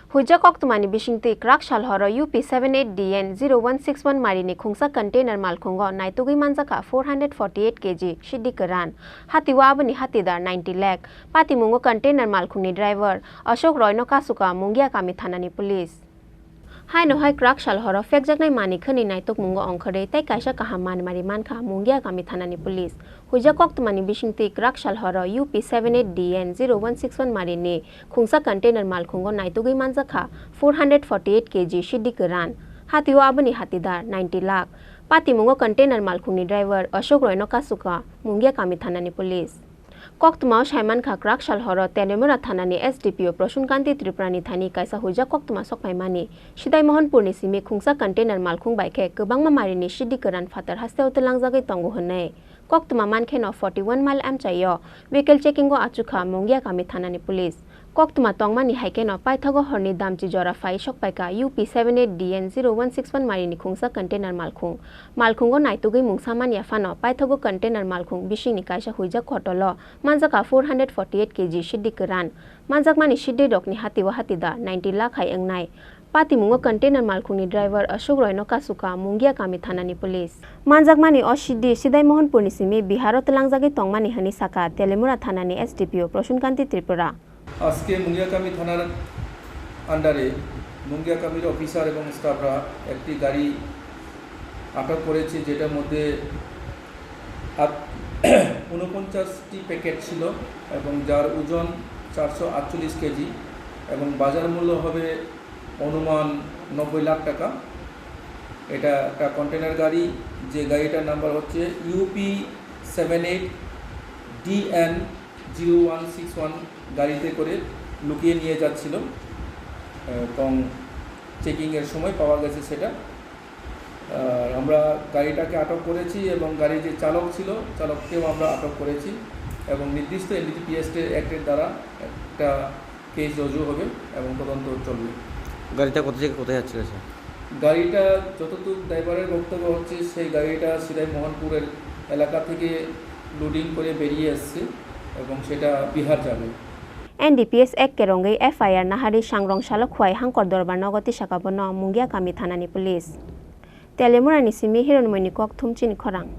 Hujak Oktumani Bishingti Krak Shalhoro UP78DN0161 Marini Khungsa container Malkhungo Naitugi Manzaka 448 kg Shidikaran Hatiwa Abani Hatidar 90 lakh Patimungo container Malkhuni driver Ashok Royno Kasuka Mungia Kami Thanani police Hai no hai Krak Shalhoro fek jaknai mani khani naituk mungo ongkhare tai kaisa kahaman mariman kha mungia Kami Thanani police Hujak Oktumani Bishingti Krak Shalhoro UP78DN0161 Marini Khungsa container Malkhungo Naitugi Manzaka 448 kg Shidikaran Hatiwa Abani Hatidar 90 lakh Patimungo container Malkhuni driver Ashok Royno Kasuka Mungia Kami Thanani police Koktuma Shaiman Kha Krak Shalhoro Telemura Thanani SDPO Proshunkanti Triprani Thani Kaisa Hujak Koktuma Sokpaimani Shidai Mohanpur ni Simi Khungsa container Malkhung Baike Kebangma Marini Shidikaran Fatar Hasteu Telangjagai Tongu Honai Koktuma Mankhen 41 mile Amchayo vehicle checking go achukha Mungia Kami Thanani police Koktuma Tongmani Haikeno Paithago Horni Damchi Jora Fai Shokpaika UP78DN0161 Marini Khungsa container Malkhungo Naitugi Mungsaman Yafano Paithago container Malkhung Bishini Kaisa Hujak Khotolo Manjaka 448 kg Shidikaran Manjakmani Shidde Dokni Hatiwa Hatida 90 lakh hai angnai Patimungo container Malkhungni driver Ashok Royno Kasuka Mungia Kami Thanani police Manjakmani Oshidi Sidai Mohanpur ni Simi Biharo Telangjagi Tongmani Hani Saka Telemura Thanani SDPO Proshunkanti Tripura আজকে মুঙ্গিয়াকামি থানার আন্ডারে মুঙ্গিয়াকামির officer এবং স্টাফরা একটি গাড়ি আটক করেছে যেটার মধ্যে 49টি প্যাকেট ছিল এবং যার ওজন 448 কেজি এবং বাজার মূল্য হবে অনুমান 90 লাখ টাকা এটা একটা কন্টেনার গাড়ি যে গাড়িটার নাম্বার হচ্ছে UP78DN0161 গাড়িতে করে লুকিয়ে নিয়ে যাচ্ছিল এবং চেকিং এর সময় পাওয়া গেছে সেটা আমরা গাড়িটাকে আটক করেছি এবং গাড়ির যে চালক ছিল চালককেও আমরা আটক করেছি এবং নির্দিষ্ট এনডিপিএস অ্যাক্টের দ্বারা একটা কেস রুজু হবে এবং তদন্ত চলবে গাড়িটা কোথা থেকে কোথায় যাচ্ছিল স্যার গাড়িটা যতটুকু ড্রাইভারের বক্তব্য হচ্ছে সেই গাড়িটা সিদাই মোহনপুরের এলাকা থেকে লোডিং করে বেরিয়ে আসছে এবং সেটা বিহার যাবে NDPS Act Kerongai FIR Nahari Shangrong Shalok Khwai Hangkor Dorbar Nogoti Shakabono Mungia Kami Thanani police Telemura ni Simi Hironmoini Kok Thumchin Khorang